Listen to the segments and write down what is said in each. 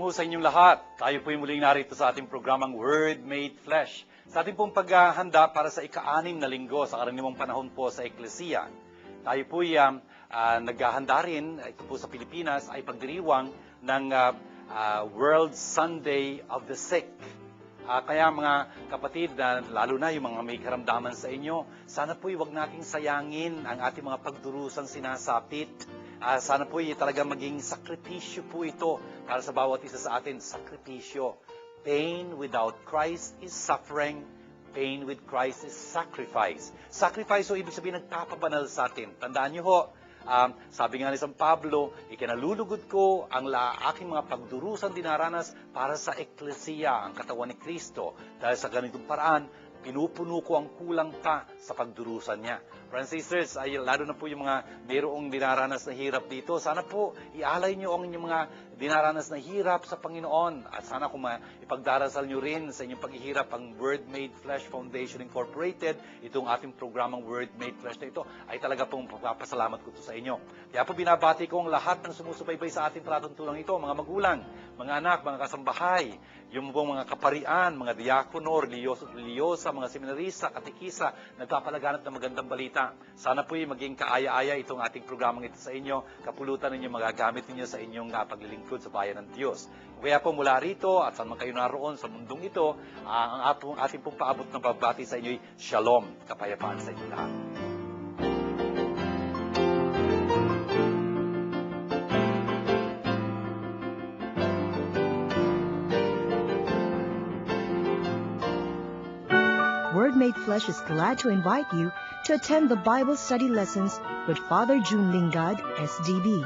ho sa inyong lahat. Tayo po muling narito sa ating programang Word Made Flesh. Sa ating pong paghahanda para sa ika-6 na linggo sa karaniwang panahon po sa Eklesiya. Tayo po naghahanda rin, ito po sa Pilipinas, ay pagdiriwang ng World Sunday of the Sick. Kaya mga kapatid, lalo na yung mga may karamdaman sa inyo, sana po huwag nating sayangin ang ating mga pagdurusang sinasapit. Sana po talaga maging sakripisyo po ito para sa bawat isa sa atin. Sakripisyo. Pain without Christ is suffering. Pain with Christ is sacrifice. Sacrifice, so ibig sabihin nagpapabanal sa atin. Tandaan niyo ho, sabi nga ni San Pablo, ikinalulugod ko ang aking mga pagdurusan dinaranas para sa Eklesiya, ang katawan ni Kristo. Dahil sa ganitong paraan, pinupuno ko ang kulang pa sa pagdurusan niya. Friends and sisters, ay lalo na po yung mga mayroong dinaranas na hirap dito. Sana po ialay niyo ang inyong mga dinaranas na hirap sa Panginoon. At sana kung ipagdarasal niyo rin sa inyong paghihirap ang Word Made Flesh Foundation Incorporated, itong ating programang Word Made Flesh na ito, ay talaga pong papasalamat ko ito sa inyo. Kaya po binabati ko ang lahat ng sumusubaybay sa ating palatuntunan ito, mga magulang, mga anak, mga kasambahay, yung pong mga kaparian, mga diakono, religyosa, mga seminarista, katikisa, nagpapalaganap ng magandang balita. Sana po maging kaaya-aya itong ating programang ito sa inyo, kapulutan ninyo, magagamit ninyo sa inyong paglilingkod sa bayan ng Diyos. Kaya po mula rito at saan man kayo naroon sa mundong ito, ang ating pong paabot ng pagbati sa inyo ay Shalom, kapayapaan sa inyo lahat. Word Made Flesh is glad to invite you to attend the Bible study lessons with Father June Lingad, SDB.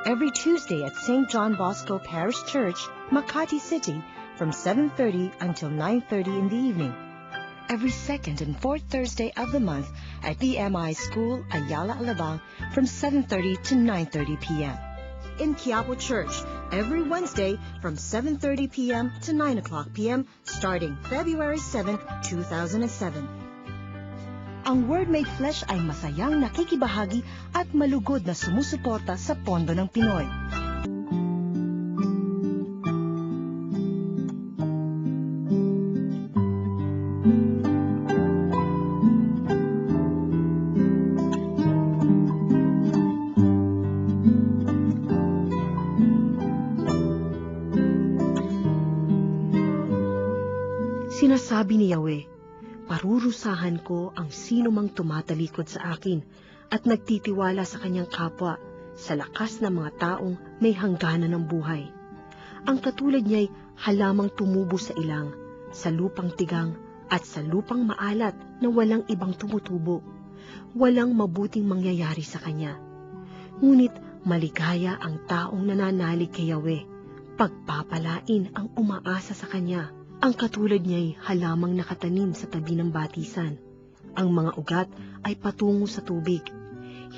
Every Tuesday at St. John Bosco Parish Church, Makati City, from 7:30 until 9:30 in the evening. Every second and fourth Thursday of the month at EMI School, Ayala, Alabang, from 7:30 to 9:30 p.m. In Quiapo Church, every Wednesday from 7:30 p.m. to 9 o'clock p.m. starting February 7, 2007. Ang Word Made Flesh ay masayang nakikibahagi at malugod na sumusuporta sa pondo ng Pinoy. Sinasabi ni Yahweh, parurusahan ko ang sino mang tumatalikod sa akin at nagtitiwala sa kanyang kapwa sa lakas ng mga taong may hangganan ng buhay. Ang katulad niya'y halamang tumubo sa ilang, sa lupang tigang at sa lupang maalat na walang ibang tumutubo. Walang mabuting mangyayari sa kanya. Ngunit maligaya ang taong nananalig kay Yahweh, pagpapalain ang umaasa sa kanya. Ang katulad niya'y halamang nakatanim sa tabi ng batisan. Ang mga ugat ay patungo sa tubig.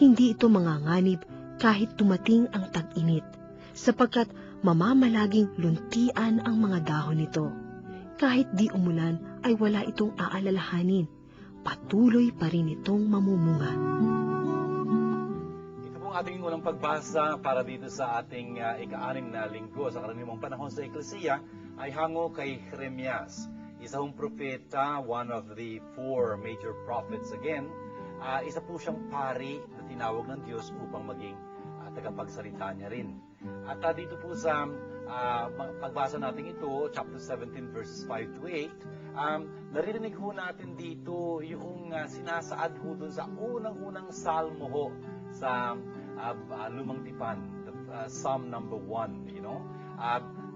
Hindi ito manganganib kahit dumating ang tag-init, sapagkat mamamalaging luntian ang mga dahon nito. Kahit di umulan ay wala itong aalalahanin. Patuloy pa rin itong mamumunga. Ito pong ating unang pagbasa para dito sa ating ika-6 na linggo sa karaniwang panahon sa Eklesiya ay hango kay Jeremias, isa hong propeta, one of the 4 major prophets again. Isa po siyang pari na tinawag ng Diyos upang maging tagapagsalita niya rin. At dito po sa pagbasa natin ito, chapter 17 verses 5 to 8, naririnig ho natin dito yung sinasaad ho dun sa unang-unang salmo ho sa Lumang Tipan, Psalm number 1, you know.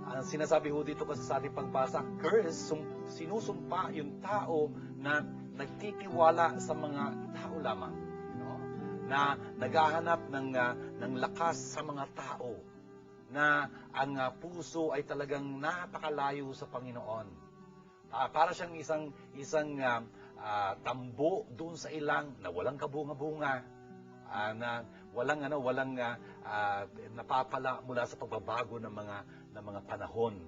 Ang sinasabi ho dito kasi sa ating pagbasa, curse, sinusumpa yung tao na nagtitiwala sa mga tao lamang, no? Na naghahanap ng lakas sa mga tao, na ang puso ay talagang napakalayo sa Panginoon. Para siyang isang tambo doon sa ilang na walang kabunga-bunga, na walang napapala mula sa pagbabago ng mga panahon.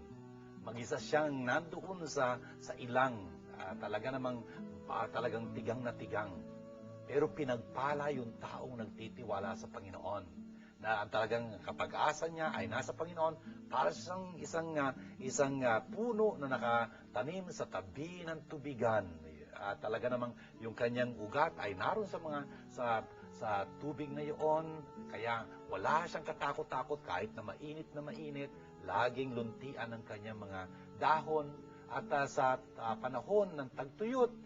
Mag-isa siyang nandoon sa ilang, talagang tigang na tigang. Pero pinagpala yung taong nagtitiwala sa Panginoon, na ang talagang kapag-asa niya ay nasa Panginoon para sa isang puno na nakatanim sa tabi ng tubigan. Talaga namang yung kanyang ugat ay naroon sa tubig na iyon, kaya wala siyang katakot-takot kahit na mainit, laging luntian ang kanyang mga dahon, at sa panahon ng tagtuyot,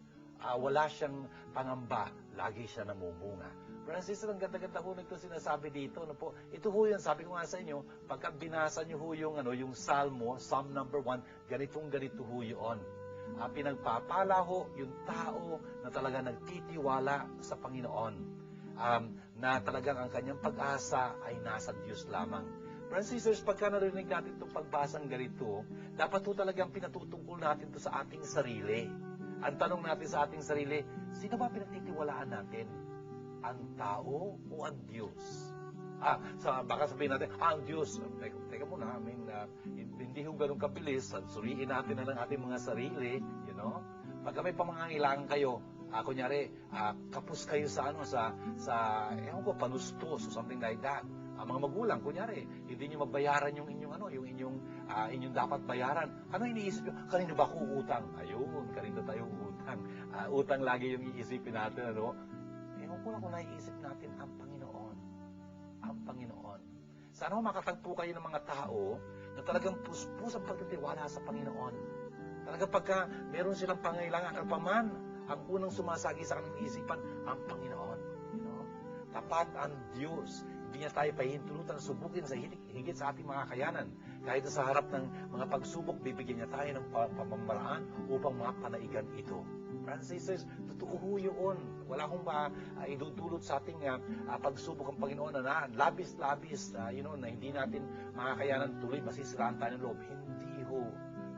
wala siyang pangamba, lagi siya namumunga. Francis, ang ganda-ganda ho nito sinasabi dito. Ano po? Ito ho yan, sabi ko nga sa inyo, pagka binasa niyo ho yung Salmo, Psalm number 1, ganito ho yun. Pinagpapala ho yung tao na talaga nagtitiwala sa Panginoon. Na talagang ang kanyang pag-asa ay nasa Diyos lamang. Francis, pagka narinig natin itong pagbasang ganito, dapat ho talagang pinatutungkol natin ito sa ating sarili. Ang tanong natin sa ating sarili, sino ba pinagtitiwalaan natin? Ang tao o ang Diyos? Baka sabihin natin, ang Diyos. Teka muna, hindi ho ganun kabilis. Suriin natin na ng ating mga sarili, Pagka may pamangangailangan kayo, kunyari, kapos kayo sa panustos o something like that. Mga magulang, kunyari, hindi nyo mabayaran yung inyong dapat bayaran. Ano iniisip nyo? Kanino ba ako utang? Ayun, kanino tayo utang? Utang lagi yung iisipin natin, Ewan ko lang kung naiisip natin ang Panginoon. Ang Panginoon. Sana makatagpo kayo ng mga tao na talagang puspusang pagtitiwala sa Panginoon. Talagang pagka meron silang pangailangan at paman, ang unang sumasagi sa kanilang isipan, ang Panginoon. Tapat ang Diyos. Hindi niya tayo pahihintulutan, subukin sa higit sa ating mga kayanan. Kahit sa harap ng mga pagsubok, bibigyan niya tayo ng pamamaraan upang mapanaigan ito. Francis, totoo ho yun. Wala akong idudulot sa ating pagsubok ang Panginoon na labis-labis, na hindi natin makakayanan tuloy, masisiraan tayo ng loob. Hindi ho.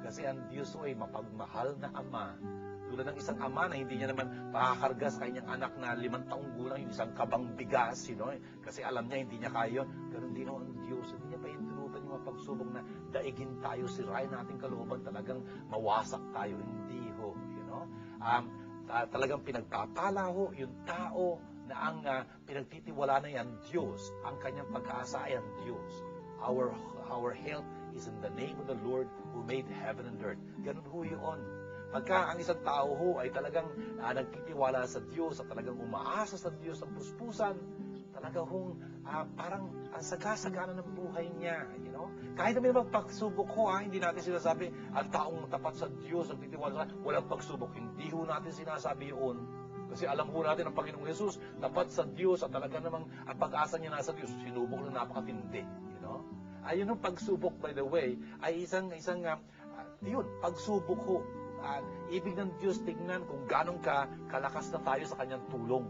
Kasi ang Diyos ay mapagmahal na Ama. Tulad ng isang ama na hindi niya naman pakakarga sa kanyang anak na 5 taong gulang, yung isang kabang bigas, kasi alam niya hindi niya kaya yun. Ganun din ang Diyos. Hindi niya pahintulutan yung mga pagsubok na daigin tayo, sirain natin kalooban, talagang mawasak tayo. Hindi ho. Talagang pinagpapala ho yung tao na ang pinagtitiwala na yan Diyos. Ang kanyang pag-aasa ay ang Diyos. Our help is in the name of the Lord who made heaven and earth. Ganun ho yun. Pagka ang isang tao ho ay talagang nagtitiwala sa Diyos at talagang umaasa sa Diyos ang puspusan, talaga hong parang ang sagasagana ng buhay niya. Kahit na may pagsubok ho, hindi natin sinasabi ang taong tapat sa Diyos, nagtitiwala sa walang pagsubok. Hindi ho natin sinasabi yun. Kasi alam ho natin ang Panginoong Jesus, tapat sa Diyos at talaga namang ang pag-asa niya nasa Diyos, sinubok na napakatindi. Ayun ang pagsubok, by the way, ay isang pagsubok ho. Ibig ng Diyos tignan kung ganong kalakas na tayo sa kanyang tulong.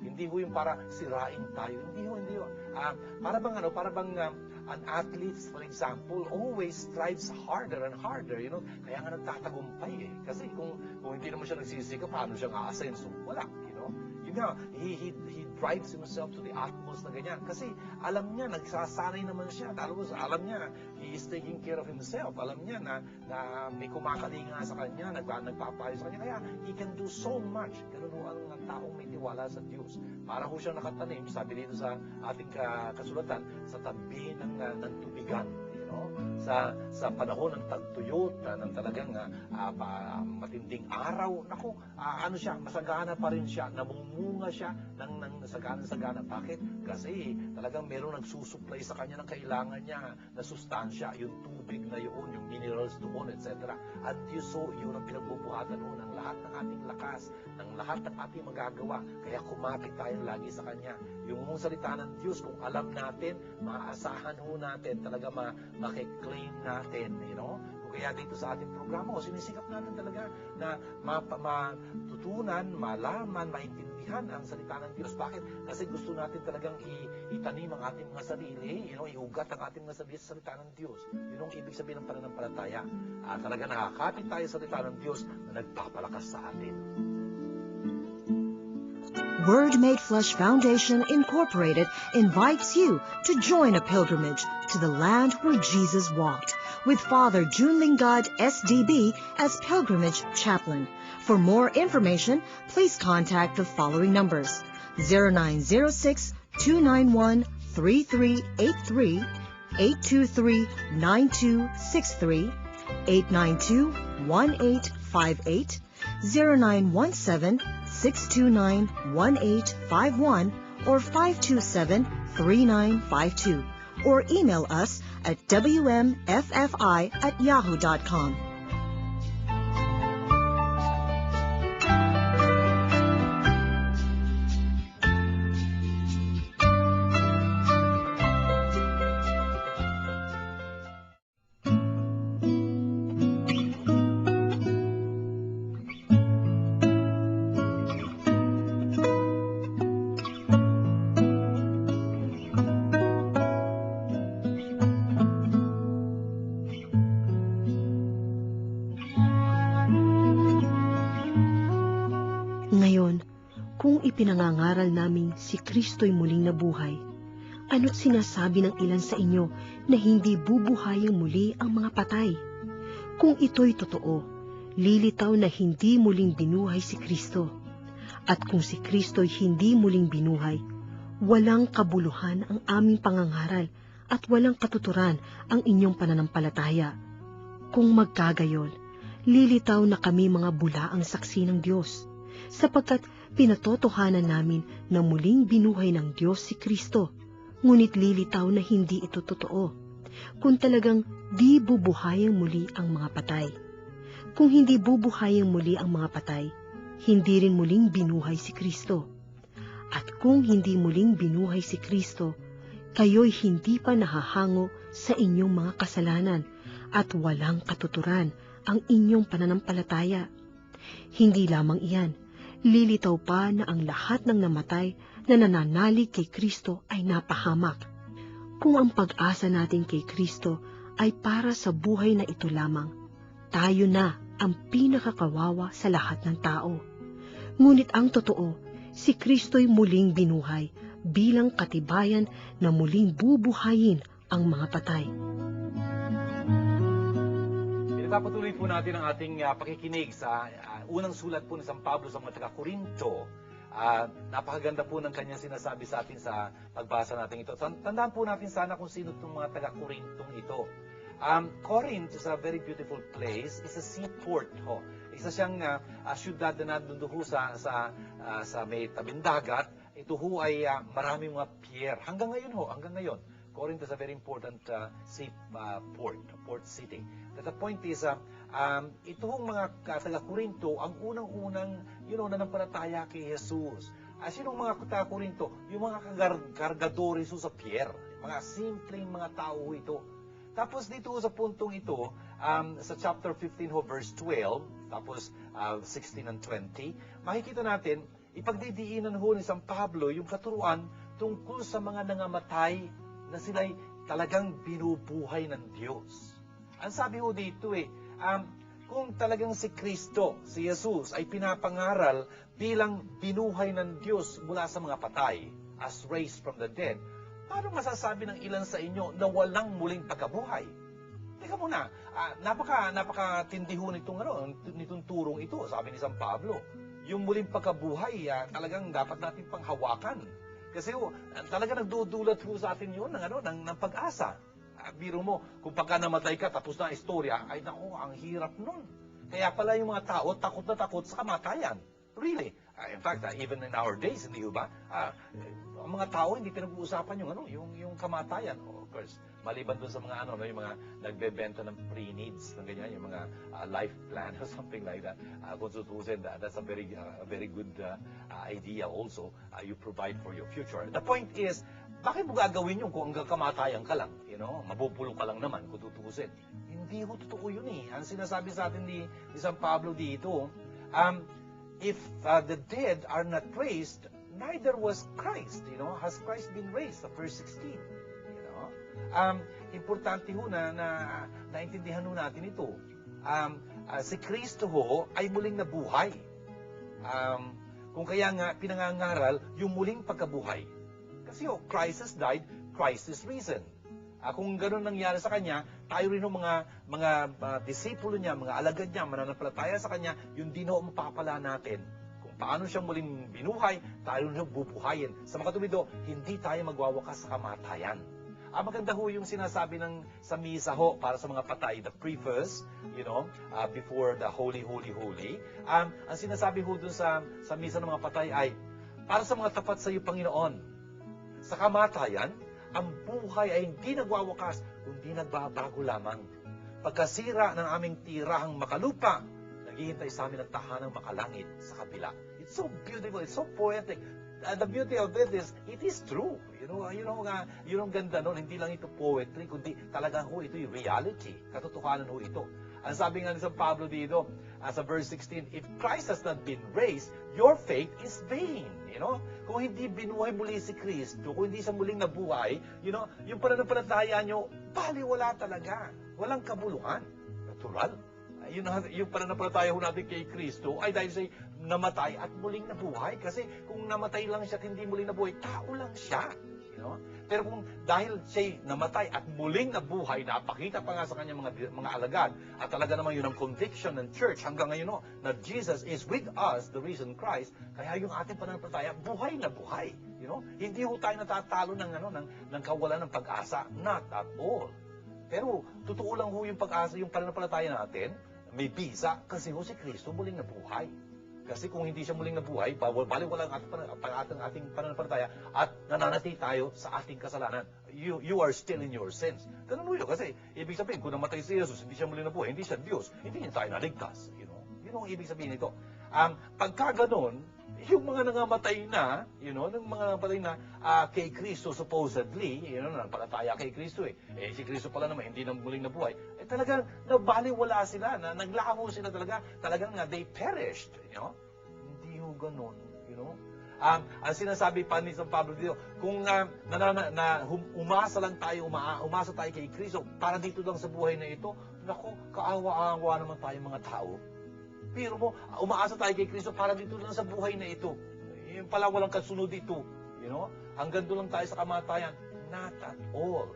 Hindi ho yung para sirain tayo. Hindi ho. Para bang an athlete, for example, always strives harder and harder. Kaya nga nagtatagumpay eh. Kasi kung hindi naman siya nagsisikap, paano siyang aasenso? Wala. He drives himself to the utmost na ganyan. Kasi alam niya, nagsasanay naman siya. Alam niya, he is taking care of himself. Alam niya na may kumakalinga sa kanya, nagpapayo sa kanya. Kaya he can do so much. Ganun ho ang taong may tiwala sa Diyos. Para ho siyang nakatanim, sabi dito sa ating kasulatan, sa tabi ng tubigan. Sa panahon ng tagtuyot, ng talagang matinding araw, masagana pa rin siya, namumunga siya ng sagana-sagana. Bakit? Kasi talagang merong nagsusupply sa kanya ng kailangan niya na sustansya, yung tubig na yun, yung minerals doon, etc. At Diyos yun ang pinagbubuhatan ng lahat ng ating lakas, ng lahat ng ating magagawa. Kaya kumapit tayo lagi sa Kanya. Yung salita ng Diyos, kung alam natin, maaasahan natin, talaga makiklaim natin, Kaya dito sa ating programa, sinisikap natin talaga na matutunan, malaman, maintindihan ang salita ng Diyos. Bakit? Kasi gusto natin talagang itanim ang ating mga sarili, iugat ang ating mga sarili sa salita ng Diyos. Yun ang ibig sabihin ng pananampalataya. Talaga nakakapit tayo sa salita ng Diyos na nagpapalakas sa atin. Word Made Flesh Foundation Incorporated invites you to join a pilgrimage to the land where Jesus walked with Father June Lingad, SDB, as pilgrimage chaplain. For more information, please contact the following numbers: 0906-291-5 892-3383, 823-9263, 892-1858, 0917-629-1851, or 527-3952, or email us at wmffi@yahoo.com. Ngayon, kung ipinangangaral namin si Kristo'y muling nabuhay, ano't sinasabi ng ilan sa inyo na hindi bubuhayang muli ang mga patay? Kung ito'y totoo, lilitaw na hindi muling binuhay si Kristo. At kung si Kristo'y hindi muling binuhay, walang kabuluhan ang aming pangangaral at walang katuturan ang inyong pananampalataya. Kung magkagayon, lilitaw na kami mga bulaang saksi ng Diyos, sapagkat pinatotohanan namin na muling binuhay ng Diyos si Kristo, ngunit lilitaw na hindi ito totoo, kung talagang di bubuhayang muli ang mga patay. Kung hindi bubuhayang muli ang mga patay, hindi rin muling binuhay si Kristo. At kung hindi muling binuhay si Kristo, kayo'y hindi pa nahahango sa inyong mga kasalanan at walang katuturan ang inyong pananampalataya. Hindi lamang iyan, lilitaw pa na ang lahat ng namatay na nananalig kay Kristo ay napahamak. Kung ang pag-asa natin kay Kristo ay para sa buhay na ito lamang, tayo na ang pinakakawawa sa lahat ng tao. Ngunit ang totoo, si Kristo'y muling binuhay bilang katibayan na muling bubuhayin ang mga patay. Pinagpapatuloy po natin ang ating pakikinig sa unang sulat po ni San Pablo sa mga taga-Korinto. Napakaganda po ng kanyang sinasabi sa atin sa pagbasa natin ito. Tandaan po natin sana kung sino itong mga taga-Korintong ito. Corinth is a very beautiful place. It's a seaport. Isa siyang syudad na nandun sa may tabing dagat. Ito ho ay maraming mga pier. Hanggang ngayon. Corinth is a very important port city. But the point is, ito hong mga taga-Korinto, ang unang-unang, nanampalataya kay Jesus. Sinong mga taga-Korinto? Yung mga kargadores sa pier. Mga simpleng mga tao ito. Tapos dito sa puntong ito, sa chapter 15 verse 12, tapos 16 and 20, makikita natin, ipagdidiinan ni San Pablo yung katuruan tungkol sa mga nangamatay na sila'y talagang binubuhay ng Diyos. Ang sabi dito kung talagang si Kristo, si Jesus, ay pinapangaral bilang binuhay ng Diyos mula sa mga patay, as raised from the dead, paano masasabi ng ilan sa inyo na walang muling pagkabuhay? Teka muna, napakatindiho nitong turong ito, sabi ni San Pablo. Yung muling pagkabuhay, talagang dapat natin panghawakan. Kasi talaga nagdudulat sa atin yun ng pag-asa. Biro mo, kung pagka namatay ka, tapos na ang istorya, ay naku, ang hirap nun. Kaya pala yung mga tao, takot na takot sa kamatayan. Really. In fact, even in our days, hindi ba? Ang mga tao, hindi pinag-uusapan yung kamatayan. Of course, maliban dun sa mga yung mga nagbebenta ng pre-needs, ng ganyan, yung mga life plan or something like that. Kung tutusin, that's a very good idea also. You provide for your future. The point is, bakit mo gagawin yun kung hanggang kamatayan ka lang? Mabubulong ka lang naman kung tutusin. Hindi totoo yun Ang sinasabi sa atin ni San Pablo dito, if the dead are not raised, neither was Christ. Has Christ been raised? Verse 16. Importante na naintindihan natin ito. Si Kristo ay muling nabuhay. Kung kaya nga pinangangaral yung muling pagkabuhay. Kasi Christ has died, Christ is risen. Kung gano'n nangyari sa Kanya, tayo rin mga disipulo niya, mga alagad niya, mananampalataya sa Kanya, yung din mapapala natin kung paano siyang muling binuhay, tayo rin siyang bubuhayin. Sa mga tumido, hindi tayo magwawakas sa kamatayan. Maganda ho yung sinasabi sa misa ho para sa mga patay, the preface, before the Holy, Holy, Holy. Ang sinasabi ho dun sa misa ng mga patay ay, para sa mga tapat sa iyo, Panginoon, sa kamatayan, ang buhay ay hindi nagwawakas, kundi nagbabago lamang. Pagkasira ng aming tirahang makalupa, naghihintay sa amin ang tahanang makalangit sa kabila. It's so beautiful, it's so poetic. The beauty of it is true. Yun ang ganda nun. Hindi lang ito poetry, kundi talagang ito yung reality. Katotohanan ito. Ang sabi nga ni San Pablo dito, sa verse 16, if Christ has not been raised, your faith is vain. Kung hindi binuhay muli si Kristo, kung hindi siya muling nabuhay, yung pananampalataya nyo, baliwala talaga. Walang kabuluhan. Natural. Yung pananampalataya ho natin kay Kristo ay dahil siya namatay at muling nabuhay. Kasi kung namatay lang siya at hindi muling nabuhay, tao lang siya. Pero kung dahil siya namatay at muling nabuhay, napakita pa nga sa kanyang mga alagad, at talaga naman yun ang conviction ng church hanggang ngayon na Jesus is with us, the risen Christ, kaya yung ating pananampalataya, buhay na buhay. Hindi ho tayo natatalo ng kawalan ng pag-asa. Not at all. Pero totoo lang ho yung pag-asa, yung pananampalataya natin, may bisa kasi ho si Kristo muling nabuhay. Kasi kung hindi siya muling nabuhay, baliwala ang ating pananampalataya at nananatili tayo sa ating kasalanan. You are still in your sins. Ganun ho yun. Kasi ibig sabihin, kung namatay si Jesus, hindi siya muling nabuhay, hindi siya Diyos, hindi niya tayo naligtas. Yun ang ibig sabihin nito. Pagka ganun, yung mga nangamatay na, ng mga nangamatay na kay Kristo supposedly, palataya kay Kristo si Kristo pala naman, hindi na muling nabuhay, talagang nabaliwala sila, naglaho sila talagang they perished, Hindi ho ganun, ang sinasabi pa ni San Pablo dito, kung umasa lang tayo, umasa tayo kay Kristo, para dito lang sa buhay na ito, naku, kaawa-awa naman tayo mga tao. Pero mo, umaasa tayo kay Kristo para dito lang sa buhay na ito. Yung pala walang kasunod dito. Hanggang doon lang tayo sa kamatayan. Not at all.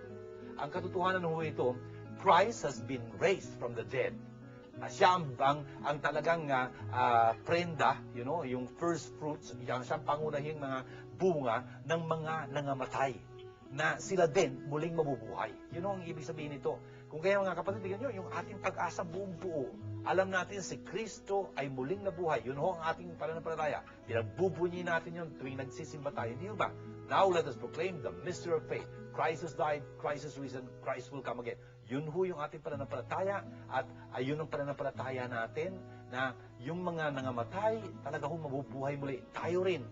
Ang katotohanan ho ito, Christ has been raised from the dead. Siya ang talagang prenda, yung first fruits, siya ang pangunahing mga bunga ng mga nangamatay. Na sila din muling mabubuhay. Yun ang ibig sabihin nito. Kung kaya mga kapatid, tignan nyo, yung ating pag-asa buong buo. Alam natin si Kristo ay muling nabuhay. Yun ho ang ating pananampalataya. Pinagbubunyi natin yun tuwing nagsisimba tayo. Hindi ba? Now let us proclaim the mystery of faith. Christ has died, Christ has risen, Christ will come again. Yun ho yung ating pananampalataya at ayun ang pananampalataya natin na yung mga nangamatay talaga ho mabubuhay muli. Tayo rin.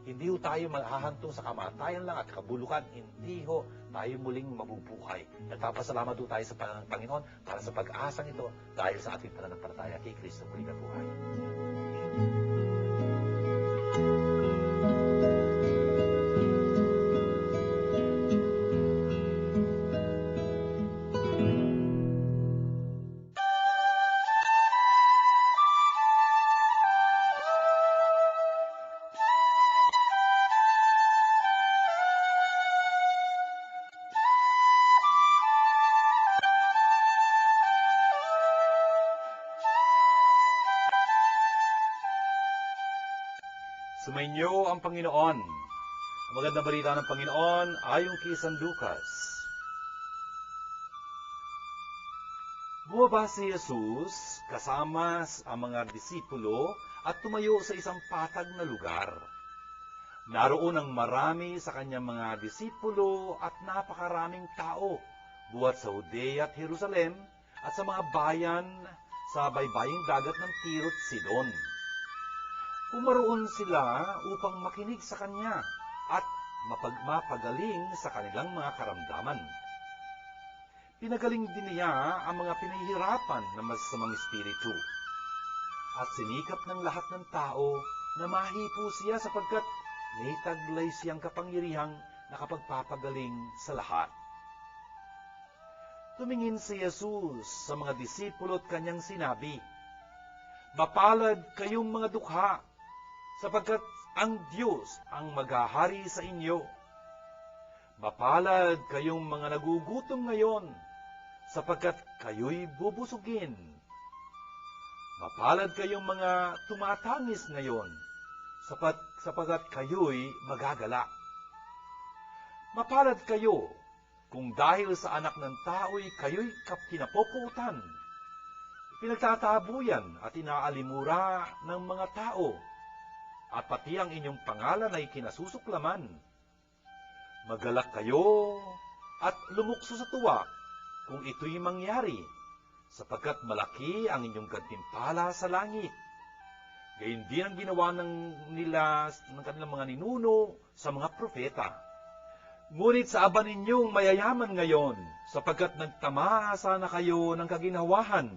Hindi ho tayo mahahantong sa kamatayan lang at kabulukan. Hindi ho tayo muling mabubuhay. Nagpapasalamat ho tayo sa Panginoon para sa pag-asang ito dahil sa ating pananampalataya kay Kristo muling nabuhay. Sumainyo ang Panginoon. Ang magandang balita ng Panginoon ayon kay San Lucas. Bumaba si Jesus kasama ang mga disipulo at tumayo sa isang patag na lugar. Naroon ang marami sa kanyang mga disipulo at napakaraming tao buhat sa Judea at Jerusalem at sa mga bayan sa baybaying dagat ng Tiro at Sidon. Pumaroon sila upang makinig sa kanya at mapagaling sa kanilang mga karamdaman. Pinagaling din niya ang mga pinahihirapan ng masasamang espiritu. At sinikap ng lahat ng tao na mahipo siya sapagkat may taglay siyang kapangyarihang nakapagpapagaling sa lahat. Tumingin si Jesus sa mga disipulo at kanyang sinabi, "Mapalad kayong mga dukha, sapagkat ang Diyos ang maghahari sa inyo. Mapalad kayong mga nagugutom ngayon, sapagkat kayo'y bubusugin. Mapalad kayong mga tumatangis ngayon, sapagat kayo'y magagala. Mapalad kayo kung dahil sa anak ng tao'y kayo'y kinapoputan, pinagtatabuyan at inaalimura ng mga tao, at pati ang inyong pangalan ay kinasusuklaman. Magalak kayo at lumukso sa tuwa kung ito'y mangyari, sapagkat malaki ang inyong gantimpala sa langit. Gayun din ang ginawa ng kanilang mga ninuno sa mga propeta. Ngunit sa aba ninyong mayayaman ngayon, sapagkat nagtamasa na kayo ng kaginhawahan.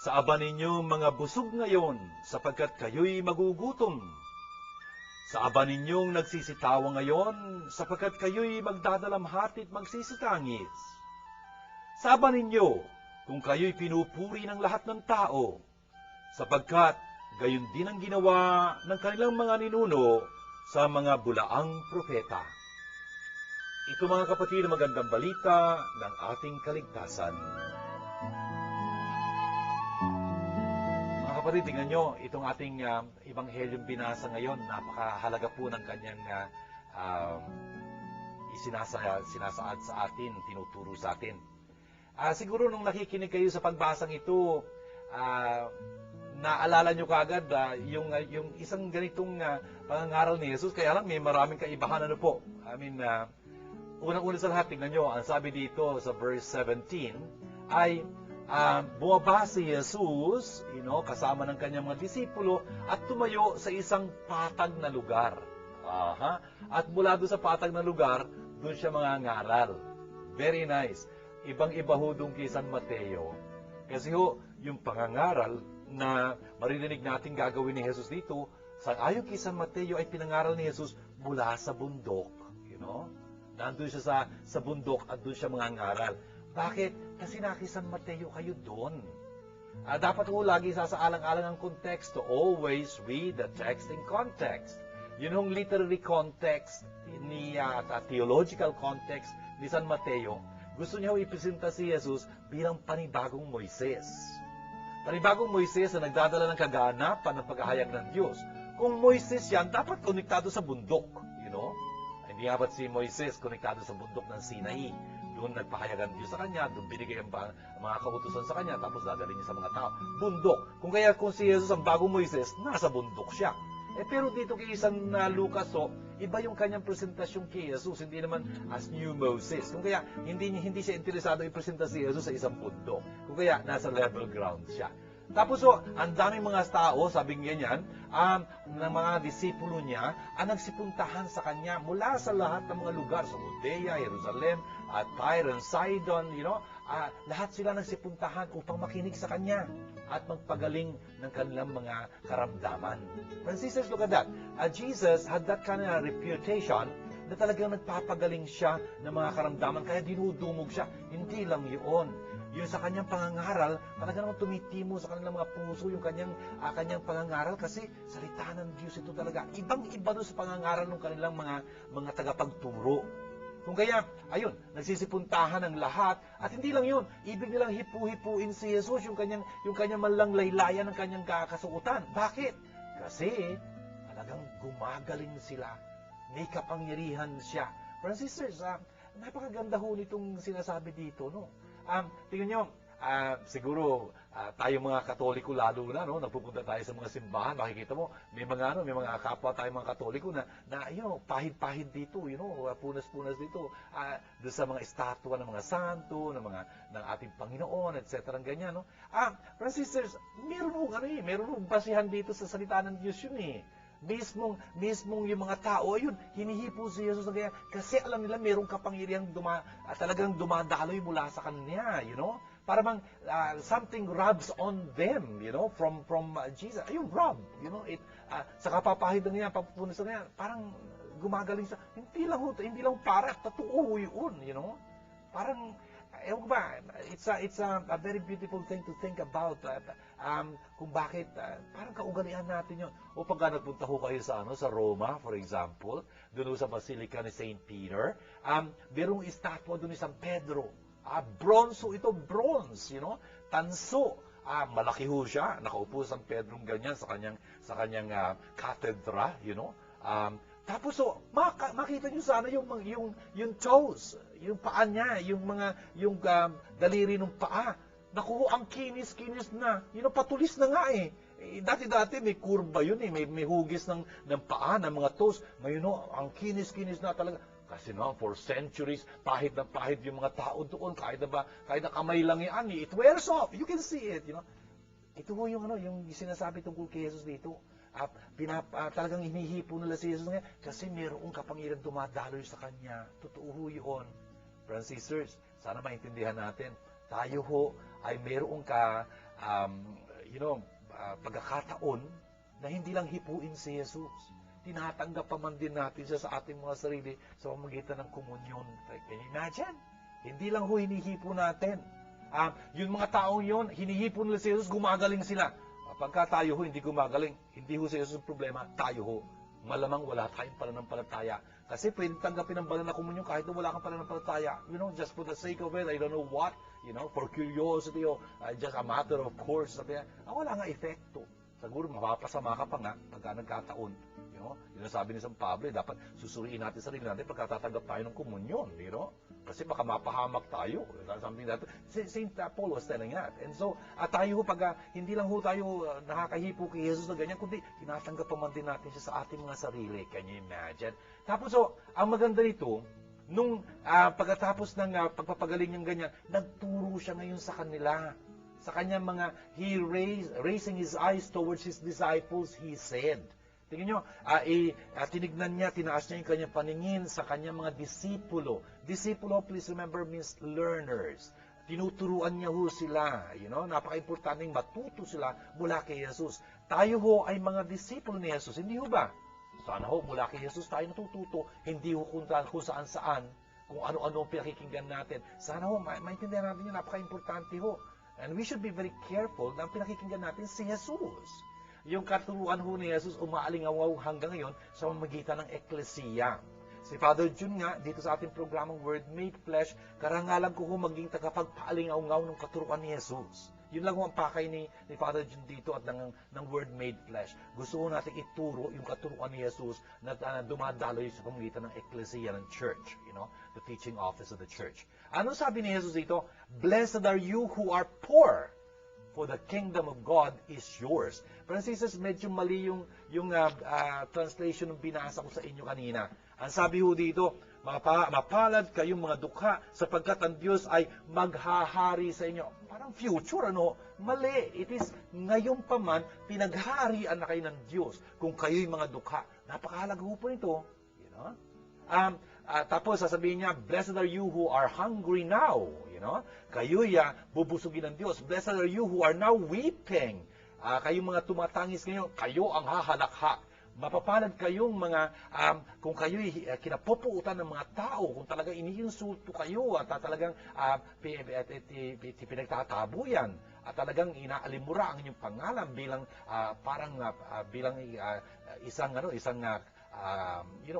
Sa aba ninyong mga busog ngayon, sapagkat kayo'y magugutom. Sa aba ninyong nagsisitawa ngayon, sapagkat kayo'y magdadalamhati at magsisitangis. Sa aba ninyo, kung kayo'y pinupuri ng lahat ng tao, sapagkat gayon din ang ginawa ng kanilang mga ninuno sa mga bulaang propeta. Ito mga kapatid, magandang balita ng ating kaligtasan. Mga kapatid, tingnan nyo, itong ating Ebanghelyong binasa ngayon, napakahalaga po ng kanyang sinasaad sa atin, tinuturo sa atin. Siguro nung nakikinig kayo sa pagbasang ito, naalala nyo kaagad yung isang ganitong pangangaral ni Jesus, kaya lang may maraming kaibahan. Ano po? Unang-una sa lahat, tingnan nyo, ang sabi dito sa verse 17 ay bumaba si Jesus, kasama ng kanyang mga disipulo, at tumayo sa isang patag na lugar. At mula doon sa patag na lugar, doon siya mangangaral. Very nice. Ibang-iba ho doon kay San Mateo. Kasi yung pangangaral na maririnig natin gagawin ni Jesus dito, ayon kay San Mateo ay pinangaral ni Jesus mula sa bundok. Nandun siya sa bundok at doon siya mangangaral. Bakit? Kasi kay San Mateo kayo doon. Dapat ho lagi sasaalang-alang ang konteksto. Always read the text in context. Yun yung literary context, theological context ni San Mateo. Gusto niya ipresenta si Jesus bilang panibagong Moises. Panibagong Moises na nagdadala ng kaganapan ng paghahayag ng Diyos. Kung Moises yan, dapat konektado sa bundok. Hindi nga ba't si Moises konektado sa bundok ng Sinai? Doon nagpahayag ang Diyos sa kanya, doon binigay ang mga kautusan sa kanya, tapos dadalhin niya sa mga tao. Bundok. Kung si Jesus ang bagong Moises, nasa bundok siya. Pero dito kay San Lucas, iba yung kanyang presentasyon kay Jesus, hindi naman as new Moses. Kung kaya, hindi siya interesado ipresenta si Jesus sa isang bundok. Kung kaya, nasa level ground siya. Tapos ang daming mga tao, sabing ganyan, ng mga disipulo niya, ang nagsipuntahan sa kanya mula sa lahat ng mga lugar, sa Judea, Jerusalem, at Tyre and Sidon, lahat sila nagsipuntahan upang makinig sa kanya at magpagaling ng kanilang mga karamdaman. Friends, sisters, look at that. Jesus had that kind of reputation na talagang nagpapagaling siya ng mga karamdaman, kaya dinudumog siya. Hindi lang yun. Yung sa kanyang pangangaral, talaga naman tumitimo sa kanilang mga puso yung kanyang pangangaral kasi salita ng Diyos ito talaga. Ibang-iba doon sa pangangaral ng kanilang mga tagapagturo. Kung kaya, ayun, nagsisipuntahan ng lahat. At hindi lang yun, ibig nilang hipu-hipuin si Jesus, yung kanyang malang laylayan ng kanyang kakasuotan. Bakit? Kasi talagang gumagaling sila. May kapangyarihan siya. Brothers and sisters, napakaganda ho nitong sinasabi dito, no? Tingnan nyo, siguro tayo mga Katoliko lalo na, nagpupunta tayo sa mga simbahan, makikita mo, may mga kapwa tayo mga Katoliko na pahid-pahid dito, punas-punas dito, doon sa mga estatwa ng mga santo, ng ating Panginoon, etc. Ganyan, no? Brothers and sisters, meron hong basihan dito sa salita ng Diyos yun eh. Mismong yung mga tao, ayun, hinihipo si Jesus na ganyan. Kasi alam nila, mayroong kapangyarihan talagang dumadaloy mula sa kanya, Para bang something rubs on them, from Jesus. Ayun, rub, sa kapapahid na niya, papupunas na niya, parang gumagaling siya. Hindi lang para, totoo yun, Parang, ewan ba, it's a very beautiful thing to think about kung bakit parang kaugalian natin yun. O pagka nagpunta ho kayo sa Roma, for example, doon sa Basilica ni St. Peter, merong estatwa doon ni San Pedro. Bronze, tanso. malaki ho siya, nakaupo sa San Pedro ganyan sa kanyang cathedra, tapos makita niyo sana yung toes, yung paa niya, yung daliri ng paa. Naku, ang kinis-kinis na. Patulis na nga eh. Dati may kurba yun eh. May hugis ng paa, ng mga toes. Ngayon, ang kinis-kinis na talaga. Kasi for centuries, pahit na pahit yung mga tao doon. Kahit na kamay lang yan, it wears off. You can see it, Ito ho yung sinasabi tungkol kay Jesus dito. Talagang hinihipo nila si Jesus ngayon kasi mayroong kapangyarihan dumadaloy sa kanya. Totoo ho yun. Brothers and sisters, sana maintindihan natin. Tayo ho ay mayroong pagkakataon na hindi lang hipuin si Jesus. Tinatanggap pa man din natin siya sa ating mga sarili sa pamamagitan ng komunyon. Can you imagine? Hindi lang ho hinihipo natin. Yung mga taong yon, hinihipo nila si Jesus, gumagaling sila. Pagka tayo ho hindi gumagaling, hindi ho si Jesus ang problema, tayo ho. Malamang wala tayong pananampalataya. Kasi pwede tanggapin ang banal na komunyon kahit na wala kang pananampalataya. Just for the sake of it, I don't know what, for curiosity or just a matter of course. Wala nga epekto. Siguro mapapasama ka pa nga pagka nagkataon. Yun ang sabi ni San Pablo, dapat susuriin natin sarili natin pagkatatanggap tayo ng komunyon. Kasi baka mapahamak tayo. Something that St. Paul was telling that. And so, tayo pag hindi lang ho tayo nakakahipo kay Jesus na ganyan, kundi tinatanggap pa man din natin siya sa ating mga sarili. Can you imagine? Tapos, ang maganda nito, nung pagkatapos ng pagpapagaling niyang ganyan, nagturo siya ngayon sa kanila. Sa kanyang raising his eyes towards his disciples, he said, tingnan nyo, tinignan niya, tinaas niya yung kanyang paningin sa kanyang mga disipulo. Disipulo, please remember, means learners. Tinuturuan niya ho sila. Napaka-importanting matuto sila mula kay Jesus. Tayo ho ay mga disipulo ni Jesus. Hindi ho ba? Sana ho, mula kay Jesus tayo natututo. Hindi ho kung saan-saan, kung ano-ano pinakikinggan natin. Sana ho, maintindihan natin yun. Napaka-importante ho. And we should be very careful na pinakikinggan natin si Jesus. Yung katuruan ho ni Jesus umaalingaw hanggang ngayon sa pamamagitan ng eklesiya. Si Father Jun nga, dito sa ating programang Word Made Flesh, karangalan ko ho maging tagapagpaalingaw ng katuruan ni Jesus. Yun lang ho ang pakay ni Father Jun dito at ng Word Made Flesh. Gusto ho natin ituro yung katuruan ni Jesus na dumadaloy sa pamamagitan ng eklesiya ng church, the teaching office of the church. Ano sabi ni Jesus dito? Blessed are you who are poor, for the kingdom of God is yours. Francis, medyo mali yung translation ng binasa ko sa inyo kanina. Ang sabi ho dito, mapalad kayong mga dukha sapagkat ang Diyos ay maghahari sa inyo. Parang future, Mali. It is ngayon pa man, pinaghaharian na kayo ng Diyos kung kayo'y mga dukha. Napakahalaga ho po nito. Tapos sasabihin niya, blessed are you who are hungry now. Kayo'y bubusugin ng Diyos. Blessed are you who are now weeping. Kayong mga tumatangis ngayon, kayo ang hahalakha. Mapapalad kayong mga, kung kayo'y kinapupuutan ng mga tao, kung talagang iniinsulto kayo, at talagang pinagtatabuyan, at talagang inaalimura ang inyong pangalan bilang isang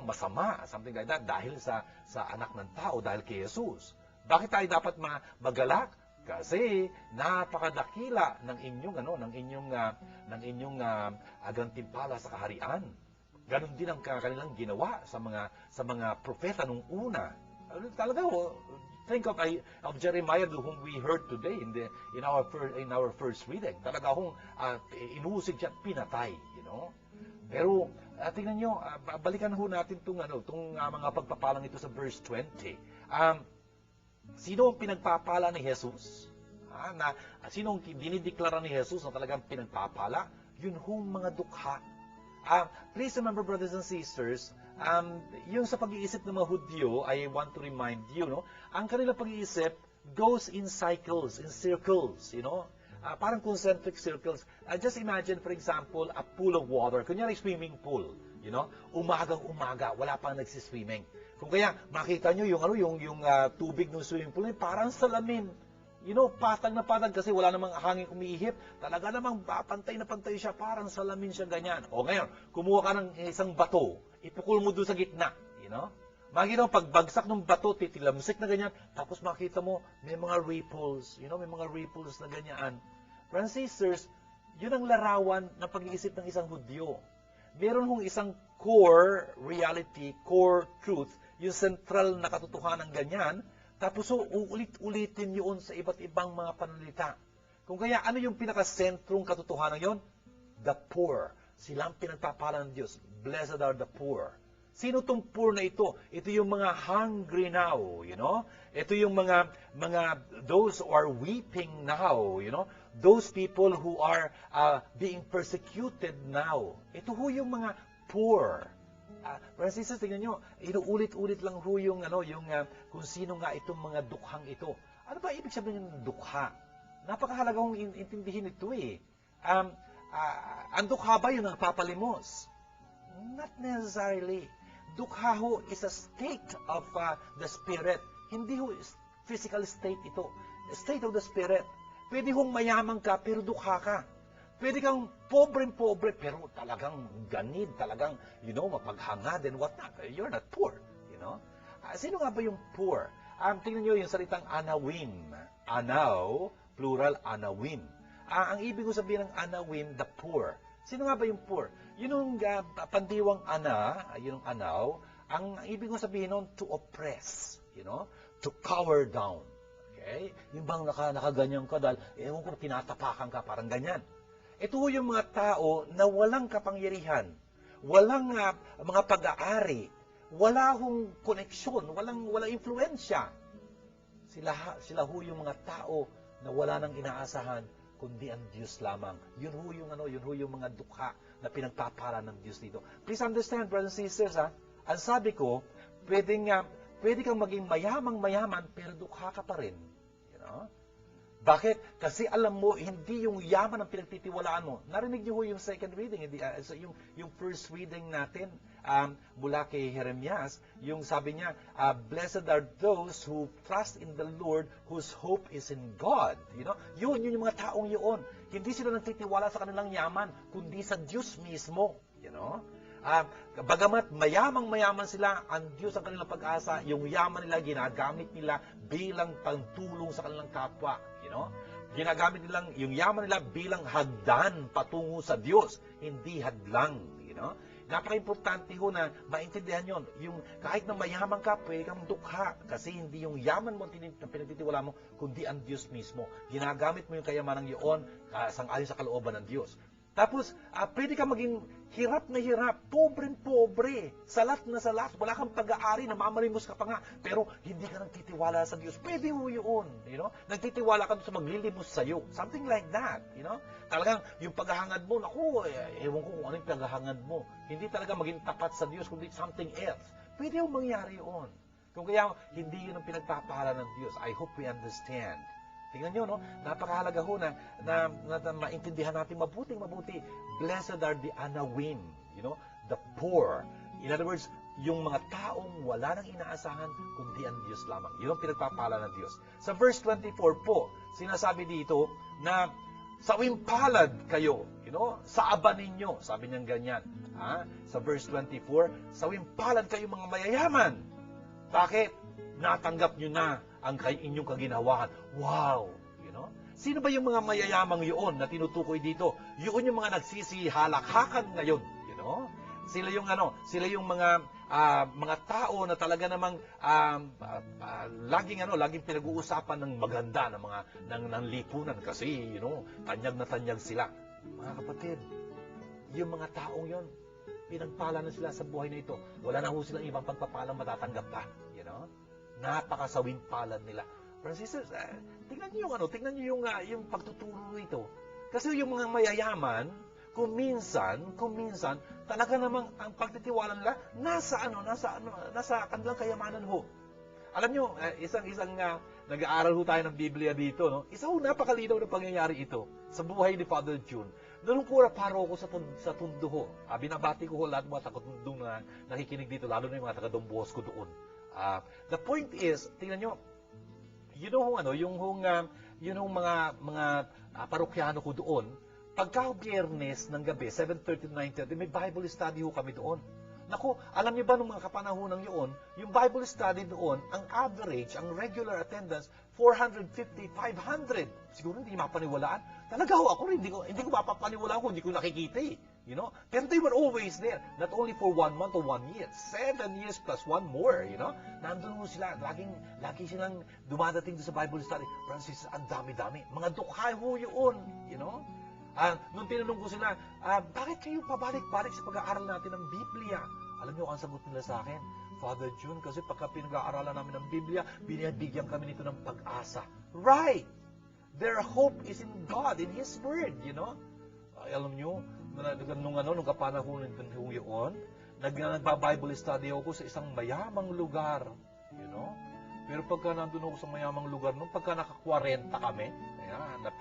masama, something like that, dahil sa anak ng tao, dahil kay Jesus. Bakit tayo dapat magalak? Kasi napakadakila ng inyong gantimpala sa kaharian. Ganon din ang kanilang ginawa sa mga propeta nung una. Talaga think of Jeremiah whom we heard today in our first reading. Talaga inuusig siya at pinatay, Pero tingnan nyo, balikan ho natin itong mga pagpapalang ito sa verse 20. Sino ang pinagpapala ni Jesus? Sino ang dinideklara ni Jesus na talagang pinagpapala? Yun hong mga dukha. Please remember, brothers and sisters, yung sa pag-iisip ng mga Hudyo, I want to remind you, ang kanilang pag-iisip goes in cycles, in circles, parang concentric circles. Just imagine, for example, a pool of water. Kunyari, swimming pool. Umagang-umaga, wala pang nagsiswimming. Kung kaya, makita nyo yung tubig ng swimming pool, parang salamin. Patag na patag kasi wala namang hangin umiihip. Talaga namang pantay na pantay siya, parang salamin siya ganyan. O ngayon, kumuha ka ng isang bato, ipukul mo doon sa gitna. Makikita mo, pagbagsak ng bato, titilamsik na ganyan, tapos makita mo, may mga ripples, may mga ripples na ganyan. Brothers and sisters, yun ang larawan ng pag-iisip ng isang Hudyo. Meron hong isang core reality, core truth, yung central na katotohanan ganyan, tapos uulit-ulitin yun sa iba't ibang mga pananalita. Kung kaya, ano yung pinaka-sentrong katotohanan yon? The poor. Sila ang pinagpapala ng Diyos. Blessed are the poor. Sino tong poor na ito? Ito yung mga hungry now, you know? Ito yung mga those who are weeping now, you know? Those people who are being persecuted now. Ito ho yung mga poor. Brothers and sisters, tingnan nyo, inuulit-ulit lang ho yung, kung sino nga itong mga dukhang ito. Ano ba ibig sabihin ng dukha? Napakahalaga hong intindihin ito eh. Ang dukha ba yung nagpapalimos? Not necessarily. Dukha ho is a state of the spirit. Hindi ho physical state ito. State of the spirit. Pwede hong mayaman ka, pero dukha ka. Pwede kang pobre, pero talagang ganid, talagang, mapaghangad and whatnot. You're not poor, Sino nga ba yung poor? Tingnan nyo yung salitang anawim. Anaw, plural, anawim. Ang ibig ko sabihin ng anawim, the poor. Sino nga ba yung poor? Yun yung pandiwang yun yung anaw, ang ibig ko sabihin nun, to oppress, to cower down. Okay? Yung bang nakaganyan ka dahil, ewan ko, tinatapakan ka, parang ganyan. Ito yung mga tao na walang kapangyarihan, walang mga pag-aari, wala hong koneksyon, walang influensya. Sila ho yung mga tao na wala nang inaasahan, kundi ang Diyos lamang. Yun ho yung mga dukha na pinagpapala ng Diyos dito. Please understand, brothers and sisters, ang sabi ko, pwede kang maging mayamang-mayaman, pero dukha ka pa rin. Bakit? Kasi alam mo, hindi yung yaman ang pinagtitiwalaan mo. Narinig niyo ho yung second reading, yung first reading natin mula kay Jeremias, yung sabi niya, blessed are those who trust in the Lord, whose hope is in God. Yun yung mga taong yun. Hindi sila nagtitiwala sa kanilang yaman, kundi sa Diyos mismo. Bagamat mayamang-mayaman sila, ang Diyos ang kanilang pag-asa, yung yaman nila, ginagamit nila bilang pangtulong sa kanilang kapwa. Ginagamit nilang yung yaman nila bilang hagdan patungo sa Diyos, hindi hadlang. Napaka-importante ho na maintindihan yon. Yung kahit na mayaman ka, pwede kang dukha. Kasi hindi yung yaman mo pinagtitiwala mo, kundi ang Diyos mismo. Ginagamit mo yung kayamanan yun sang-ayon sa kalooban ng Diyos. Tapos, pwede ka maging hirap na hirap, pobre, salat na salat, wala kang pag-aari, namamalimos ka pa nga, pero hindi ka nagtitiwala sa Diyos. Pwede mo yun, Nagtitiwala ka sa maglilimos sa'yo. Something like that, Talagang, yung paghahangad mo, naku, ewan ko kung ano yung paghahangad mo. Hindi talaga maging tapat sa Diyos, kundi something else. Pwede yung mangyari yun. Kung kaya, hindi yun ang pinagpapahala ng Diyos. I hope we understand. Tingnan nyo, napakahalaga ho na maintindihan natin mabuti. Blessed are the anawim, the poor. In other words, yung mga taong wala nang inaasahan, kundi ang Diyos lamang. Yun ang pinagpapala ng Diyos. Sa verse 24 po, sinasabi dito na sawimpalad kayo, sa aba ninyo. Sabi niyang ganyan. Sa verse 24, sawimpalad kayo mga mayayaman. Bakit? Natanggap nyo na ang inyong kaginawahan. Wow! Sino ba yung mga mayayamang yun na tinutukoy dito? Yun yung mga nagsisihalakhakan ngayon. Sila yung mga tao na talaga namang laging pinag-uusapan ng maganda ng lipunan kasi, tanyag na tanyag sila. Mga kapatid, yung mga taong yun, pinagpala na sila sa buhay na ito. Wala na ho silang ibang pagpapalang matatanggap pa. Napakasawing palad nila. Francis, tingnan niyo yung pagtuturo nito. Kasi yung mga mayayaman, kung minsan, talaga namang ang pagtitiwala nila nasa kanilang kayamanan ho. Alam niyo, isang nag-aaral ho tayo ng Biblia dito, Isa ho napakalinaw na pangyayari ito sa buhay ni Father June. Noong paro ko sa tundo ho. Binabati ko ho lahat mga taga-tundong na nakikinig dito, lalo na yung mga taga-Don Bosco doon. The point is, tingnan nyo, yung mga parokyano ko doon, pagka Biyernes ng gabi, 7:30 to 9:30, may Bible study ho kami doon. Naku, alam niyo ba nung mga kapanahonang yun, yung Bible study doon, ang average, ang regular attendance, 450, 500. Siguro hindi mapaniwalaan. Talaga ho, ako rin, hindi ko mapapaniwalaan kung hindi ko nakikita eh. You know? Pero they were always there. Not only for 1 month or 1 year. 7 years plus 1 more, you know? Nandun ho sila. Lagi silang dumadating doon sa Bible study. Francis, ang dami-dami. Mga dukha ho yun, you know? Nung tinanong ko sila, bakit kayo pabalik-balik sa pag-aaral natin ng Biblia? Alam niyo ang sagot nila sa akin? Father June, kasi pagka pinag-aaralan namin ng Biblia, binibigyan kami nito ng pag-asa. Right! Their hope is in God, in His Word, you know? Alam niyo, nung kapanahon yun, nagba-Bible study ako sa isang mayamang lugar, you know? Pero pagka nandun ako sa mayamang lugar, nung pagka naka-40 kami,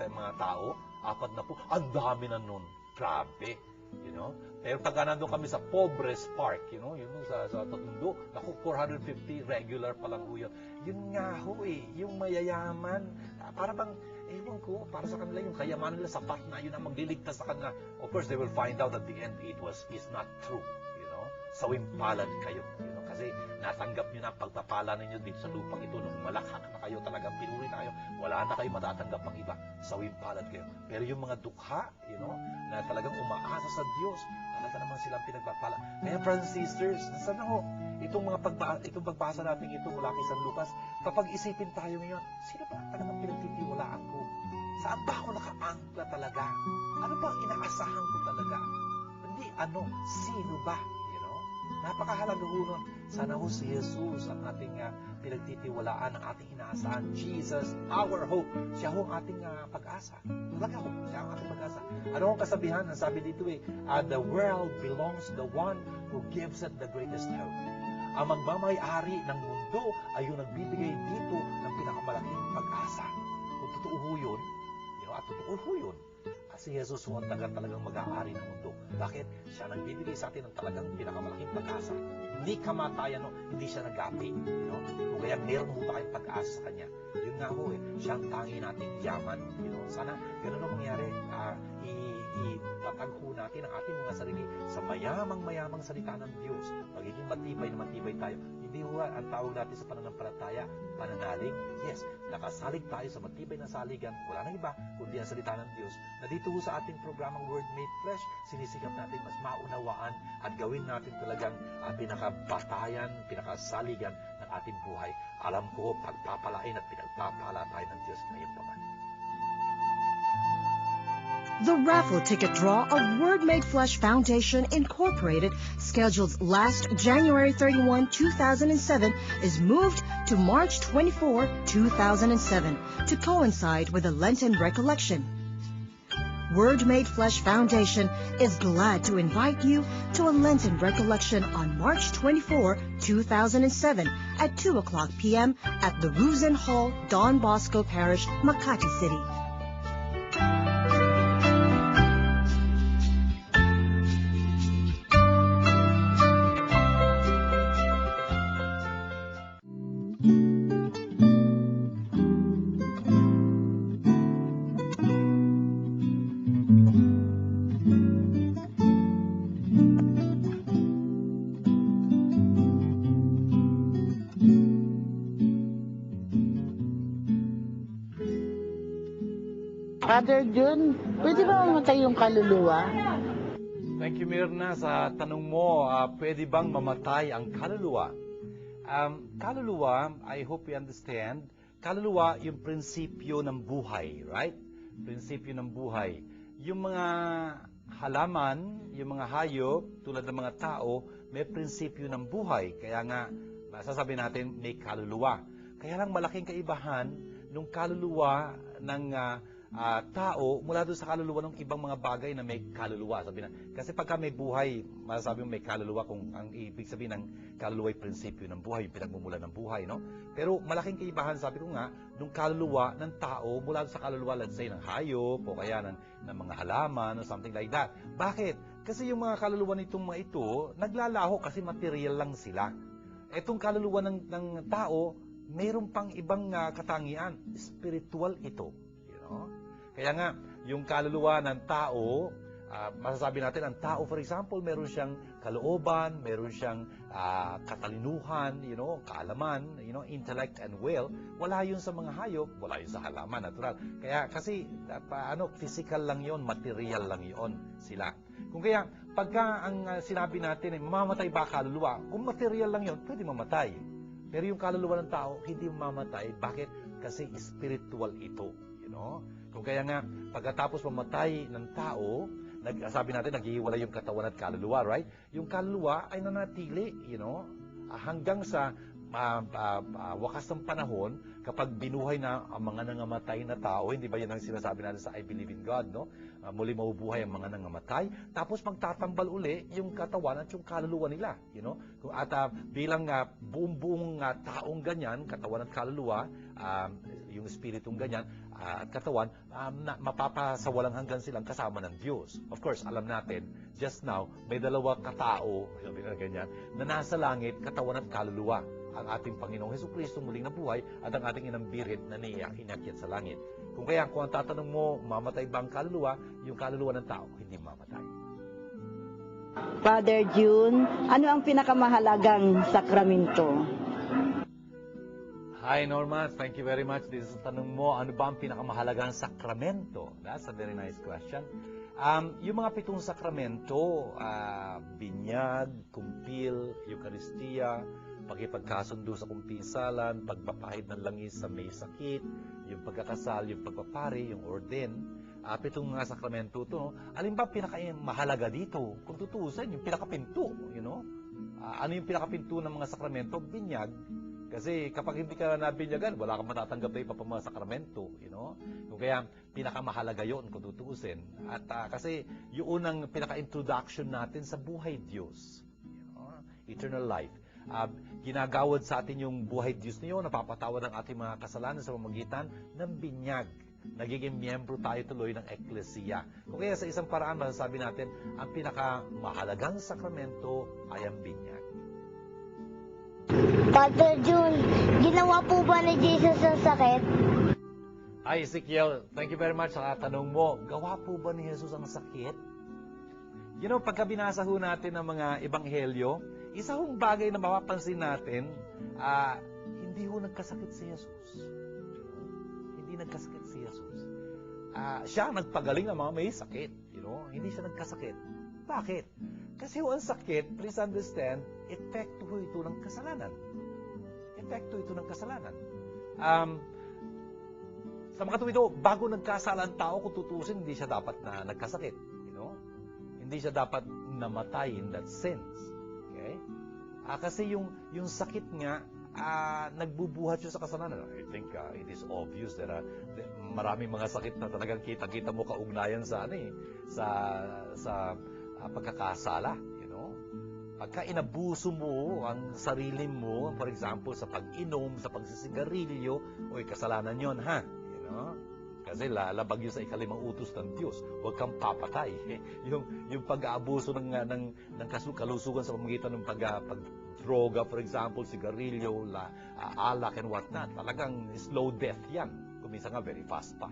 mga tao, 4 na po, ang dami na nun. Grabe. You know? Pero pagka nandun kami sa Pobres Park, you know, yun sa Totondo, naku, 450 regular pa lang ho yun. Yun nga ho eh, yung mayayaman, para bang, ewan ko, para sa kanila yung kayamanan nila sapat na, yun ang magliligtas sa kanila. Of course, they will find out at the end is not true. You know? Sawing palad kayo. You know? Kasi natanggap nyo na ang pagpapala ninyo dito sa lupang ito. Nung malakhak na kayo, talagang pinuri na kayo, wala na kayo matatanggap pang iba. Sawing palad kayo. Pero yung mga dukha, you know, na talagang umaasa sa Diyos, talaga naman silang pinagpapala. Kaya, brothers and sisters, sana ho, itong pagbasa natin ito mula kay San Lucas, kapag isipin tayo ngayon, sino ba talagang pinagtitiwalaan ko? Saan ba ako nakaangkla talaga? Ano ba inaasahan ko talaga? Hindi sino ba? You know? Napakahalaga ho nun. Sana ho si Jesus ang ating pinagtitiwalaan, ang ating inaasahan. Jesus, our hope. Siya ho ang ating pag-asa. Talaga ho, siya ang ating pag-asa. Ano ang kasabihan? Ang sabi dito the world belongs to the one who gives it the greatest hope. Ang magmamay-ari ng mundo ay yung nagbibigay dito ng pinakamalaking pag-asa. Kung totoo ho yun, at totoo ho yun, si Jesus ho ang talagang mag-aari ng mundo. Bakit? Siya nagbibigay sa atin ng talagang pinakamalaking pag-asa. Hindi kamatayan, hindi siya nag-api. Kung kaya meron ho tayong pag-asa sa Kanya. Yun nga ho siya ang tangi nating yaman. Sana ganun ang mangyari. Itatag ho natin ang ating mga sarili sa mayamang salita ng Diyos. Magiging matibay na matibay tayo. Hindi ho ang tawag natin sa pananampalataya, pananalig. Yes, nakasalig tayo sa matibay na saligan. Wala nang iba, kundi ang salita ng Diyos. Na dito ho sa ating programang Word Made Flesh, sinisikap natin mas maunawaan at gawin natin talagang pinakabatayan, pinakasaligan ng ating buhay. Alam ko, pagpapalain at pinagpapala tayo ng Diyos ngayon pa man. The raffle ticket draw of Word Made Flesh Foundation Incorporated, scheduled last January 31, 2007, is moved to March 24, 2007, to coincide with the Lenten Recollection. Word Made Flesh Foundation is glad to invite you to a Lenten Recollection on March 24, 2007 at 2:00 p.m. at the Ruzen Hall, Don Bosco Parish, Makati City. Father June, pwede ba mamatay yung kaluluwa? Thank you, Mirna, sa tanong mo. Pwede bang mamatay ang kaluluwa? Kaluluwa, I hope you understand, kaluluwa yung prinsipyo ng buhay, right? Prinsipyo ng buhay. Yung mga halaman, yung mga hayop, tulad ng mga tao, may prinsipyo ng buhay. Kaya nga, masasabi natin, may kaluluwa. Kaya lang malaking kaibahan nung kaluluwa ng tao mula doon sa kaluluwa ng ibang mga bagay na may kaluluwa. Sabi na, kasi pagka may buhay, masasabi mo may kaluluwa, kung ang ibig sabihin ng kaluluwa ay prinsipyo ng buhay, yung pinagmumula ng buhay, no? Pero malaking kaibahan, sabi ko nga, nung kaluluwa ng tao mula doon sa kaluluwa, let's say, ng hayop o kaya ng mga halaman o something like that. Bakit? Kasi yung mga kaluluwa nitong mga ito, naglalaho kasi material lang sila. Etong kaluluwa ng tao, mayroon pang ibang katangian. Spiritual ito. You know? Kaya nga, yung kaluluwa ng tao, Masasabi natin, ang tao, for example, meron siyang kalooban, meron siyang katalinuhan, kaalaman, intellect and will. Wala yun sa mga hayop, wala yun sa halaman, natural. Kaya kasi, physical lang yun, material lang yun sila. Kung kaya, pagka ang sinabi natin, mamamatay ba kaluluwa? Kung material lang yun, pwede mamatay. Pero yung kaluluwa ng tao, hindi mamamatay. Bakit? Kasi spiritual ito. Kung kaya nga, pagkatapos mamatay ng tao, sabi natin, naghihiwalay yung katawan at kaluluwa, right? Yung kaluluwa ay nanatili, hanggang sa wakas ng panahon, kapag binuhay na ang mga nangamatay na tao, hindi ba yan ang sinasabi natin sa I Believe in God, no? Muli mabubuhay ang mga nangamatay, tapos magtatambal uli yung katawan at yung kaluluwa nila, At bilang buong taong ganyan, katawan at kaluluwa, yung espiritong ganyan, at katawan, mapapasawalang hanggan silang kasama ng Diyos. Of course, alam natin, just now, may dalawa katao, ganyan, na nasa langit, katawan at kaluluwa. Ang ating Panginoong Hesukristo muling nabuhay at ang ating inang Birhen na inakyat sa langit. Kung ang tatanong mo, mamatay ba ang kaluluwa? Yung kaluluwa ng tao, hindi mamatay. Father June, ano ang pinakamahalagang sakramento? Hi Norma, thank you very much. This is tanong mo, ano ba ang pinakamahalagang sakramento? That's a very nice question. Yung mga 7 sakramento, binyag, kumpil, Eucharistia, pagkipagkasundo sa kumpisalan, pagpapahid ng langis sa may sakit, yung pagkakasal, yung pagpapari, yung orden, 7 mga sakramento to. Alin ba pinakamahalaga dito? Kung tutuusin, yung pinakapinto, ano yung pinakapinto ng mga sakramento? Binyag. Kasi kapag hindi ka nabinyagan, wala kang matatanggap na iba pa mga sakramento, Kung kaya, pinakamahalaga yon kung tutuusin. At kasi, yung unang pinaka-introduction natin sa buhay Diyos, eternal life. Ginagawad sa atin yung buhay Diyos niyo, napapatawad ang ating mga kasalanan sa pamamagitan ng binyag. Nagiging miyembro tayo tuloy ng Eklesiya. Kung kaya sa isang paraan, masasabi natin, ang pinakamahalagang sakramento ay ang binyag. Father June, ginawa po ba ni Jesus ang sakit? Hi Ezekiel, thank you very much sa tanong mo. Gawa po ba ni Jesus ang sakit? Pagka binasa ho natin ng mga ebanghelyo, isa hong bagay na mapapansin natin, hindi ho nagkasakit si Jesus. Hindi nagkasakit si Jesus. Siya nagpagaling ng mga may sakit. Hindi siya nagkasakit. Bakit? Kasi ho ang sakit, please understand, epekto ho ito ng kasalanan. Epekto ito ng kasalanan. Sa mga tuwid, bago nagkasala ang tao, kung tutusin, hindi siya dapat na nagkasakit. Hindi siya dapat namatay in that sense. Okay? Kasi yung sakit nga, nagbubuhat siya sa kasalanan. I think it is obvious that maraming mga sakit na talagang kita-kita mo kaugnayan sa pagkakasala. Pagka inabuso mo ang sarili mo, for example, sa pag-inom, sa pagsisigarilyo, kasalanan yon, ha? Kasi lalabag yun sa ikalimang utos ng Diyos. Huwag kang papatay. Yung pag-aabuso ng kalusugan sa pamamagitan ng pag-droga, for example, sigarilyo, alak and whatnot, talagang slow death yan. Kuminsan nga, very fast pa.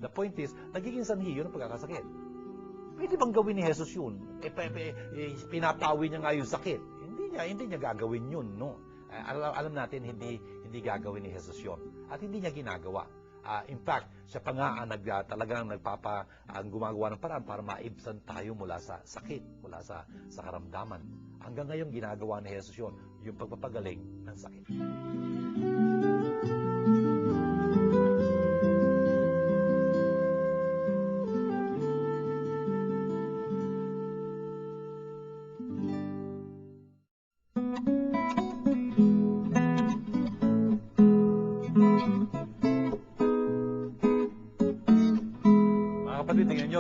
The point is, nagiging sanhi yun ang pagkakasakit. Pwede bang gawin ni Jesus yun? Pinapawi niya nga yung sakit. Hindi niya gagawin yun, no? Alam natin, hindi gagawin ni Jesus yun. At hindi niya ginagawa. In fact, siya pa nga talagang gumagawa ng paraan para maibsan tayo mula sa sakit, mula sa karamdaman. Hanggang ngayon, ginagawa ni Jesus yun, yung pagpapagaling ng sakit.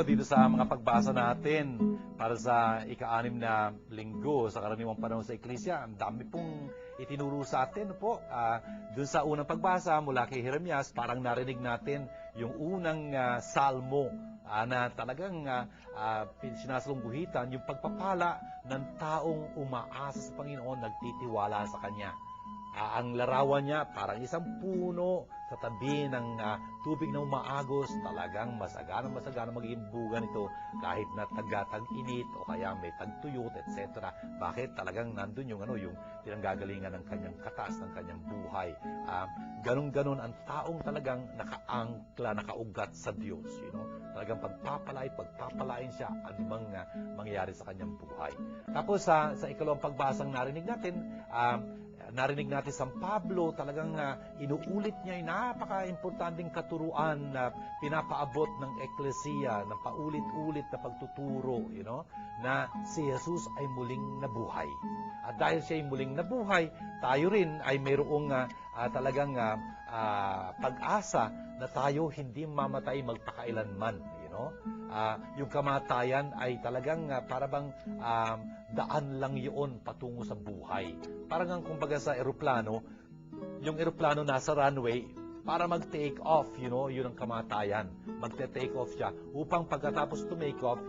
Dito sa mga pagbasa natin para sa ika-6 na linggo sa karaniwang panahon sa Eklesia, ang dami pong itinuro sa atin po. Doon sa unang pagbasa mula kay Jeremias, parang narinig natin yung unang salmo na talagang sinasalungguhitan yung pagpapala ng taong umaasa sa Panginoon, nagtitiwala sa Kanya. Ang larawan niya parang isang puno sa tabi ng tubig na umaagos. Talagang masagana magiging bugan ito kahit na tag-init o kaya may tagtuyot, etc. Bakit? Talagang nandun yung pinanggagalingan ng kanyang katas, ng kanyang buhay. Ganon-ganon ang taong talagang nakaangkla, nakaugat sa Diyos. Talagang pagpapalain siya anumang mangyayari sa kanyang buhay. Tapos sa ikalawang pagbasang narinig natin San Pablo, talagang inuulit niya yung napaka-importanting katuruan na pinapaabot ng Eklesiya, ng paulit-ulit na pagtuturo, na si Jesus ay muling nabuhay. At dahil siya ay muling nabuhay, tayo rin ay mayroong talagang pag-asa na tayo hindi mamatay magpakailanman. Yung kamatayan ay talagang parang daan lang yun patungo sa buhay. Parang kumbaga sa eroplano, yung eroplano nasa runway para mag-take off, yun ang kamatayan. Magte-take off siya upang pagkatapos to make off,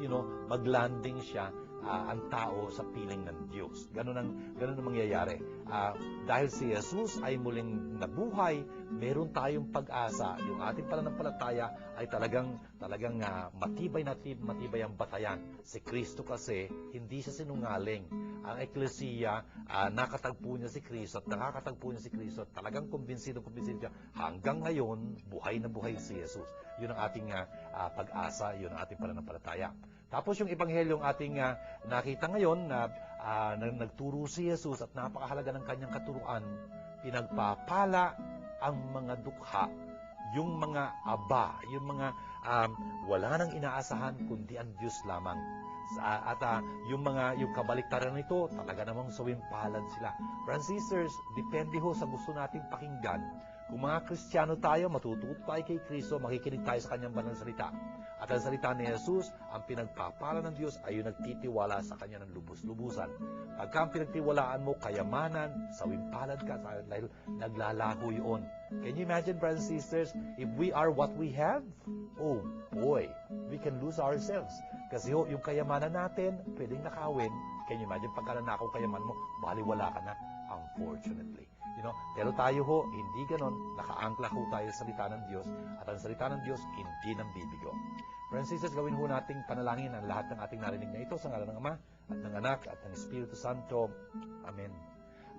mag-landing siya ang tao sa piling ng Diyos. Ganun ang mangyayari. Dahil si Jesus ay muling nabuhay, meron tayong pag-asa. Yung ating pananampalataya ay talagang matibay ang batayan. Si Kristo kasi, hindi siya sinungaling. Ang Eklesiya, nakatagpo niya si Kristo at nakakatagpo niya si Kristo. Talagang kumbinsido siya. Hanggang ngayon, buhay na buhay si Jesus. Yun ang ating pag-asa, yun ang ating pananampalataya. Tapos yung ebanghelyong ating nakita ngayon na nagturo si Jesus at napakahalaga ng kanyang katuruan, pinagpapala ang mga dukha, yung mga aba, yung mga wala nang inaasahan kundi ang Diyos lamang. Yung kabaliktaran nito, talaga namang sawimpalad sila. Brothers and sisters, depende ho sa gusto nating pakinggan. Kung mga Kristiyano tayo, matututo tayo kay Kristo, makikinig tayo sa kanyang banal salita. At ang salita ni Jesus, ang pinagpapala ng Diyos ay yung nagtitiwala sa kanya ng lubos-lubusan. Pagka ang pinagtiwalaan mo, kayamanan, sawimpalad ka dahil naglalaho yun. Can you imagine, brothers and sisters, if we are what we have? Oh boy, we can lose ourselves. Kasi yung kayamanan natin, pwedeng nakawin. Can you imagine, pagka nanakaw kayamanan mo, baliwala ka na, unfortunately. Pero tayo hindi ganon, nakaangkla tayo sa salita ng Diyos, at ang salita ng Diyos hindi nang bibigo. Friends and sisters, gawin nating panalangin ang lahat ng ating narinig na ito sa ngalan ng Ama, at ng Anak, at ng Espiritu Santo. Amen.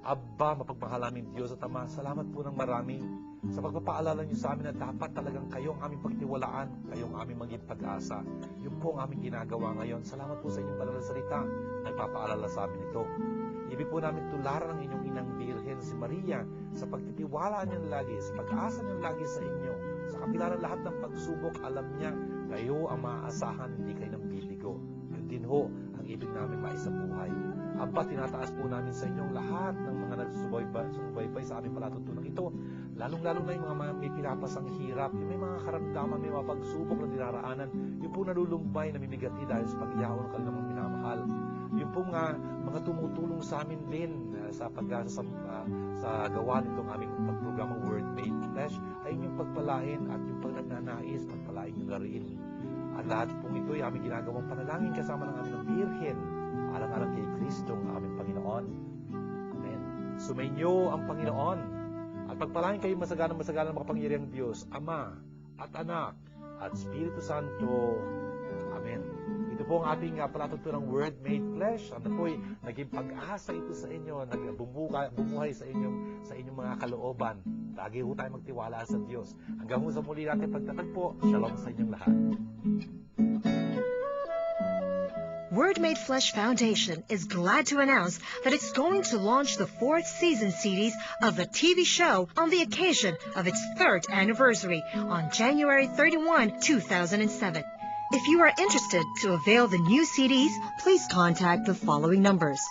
Abba, mapagmahal namin Diyos at Ama, salamat po ng marami sa pagpapaalala niyo sa amin na dapat talagang kayo ang aming pagtiwalaan, kayo ang aming maging pag-asa. Yun po ang aming ginagawa ngayon. Salamat po sa inyong banal na salita na ipapaalala sa amin ito. Ibig po namin tularan ang inyong inang Birhen si Maria sa pagtitiwala niyo lagi, sa pag-asa niyo lagi sa inyo. Sa kabila ng lahat ng pagsubok, alam niya, kayo ang maaasahan, hindi kayo nang bibigo. Yun din ang ibig namin maisabuhay. Aba, tinataas po namin sa inyong lahat ng mga nagsusubaybay sa aming palatuntunan ito. Lalong-lalo na yung mga may pinapasang hirap, yung may mga karamdaman, may mga pagsubok na dinaraanan, yung po nalulumbay, namimigati dahil sa pag-ihaw ng kanilang mga minamahal. Yung pong mga tumutulong sa amin din sa gawa nitong aming pagprogramang Word Made Flesh ay yung pagpalain at yung pagnagnanais, pagpalain yung gariin. At lahat pong ito ay aming ginagawang panalangin kasama ng aming Birhen, alang-alang kay Kristo ang aming Panginoon. Amen. Sumainyo ang Panginoon at pagpalain kayo masaganang makapangyarihang Diyos, Ama at Anak at Espiritu Santo. Amen. Ito po ang ating palatuntunang Word Made Flesh. Ano po naging pag-asa ito sa inyo, bumuhay sa inyong mga kalooban. Lagi ho tayo magtiwala sa Diyos. Hanggang sa muli natin pagtatagpo. Shalom sa inyong lahat. Word Made Flesh Foundation is glad to announce that it's going to launch the 4th season series of the TV show on the occasion of its 3rd anniversary on January 31, 2007. If you are interested to avail the new CDs, please contact the following numbers: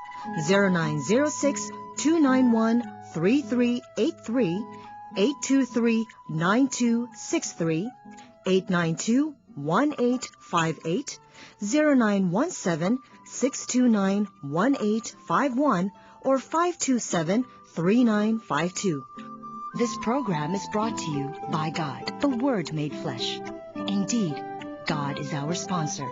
0906-291-3383, 823-9263, 892-1858, 0917-629-1851, or 527-3952. This program is brought to you by God, the Word Made Flesh. Indeed, God is our sponsor.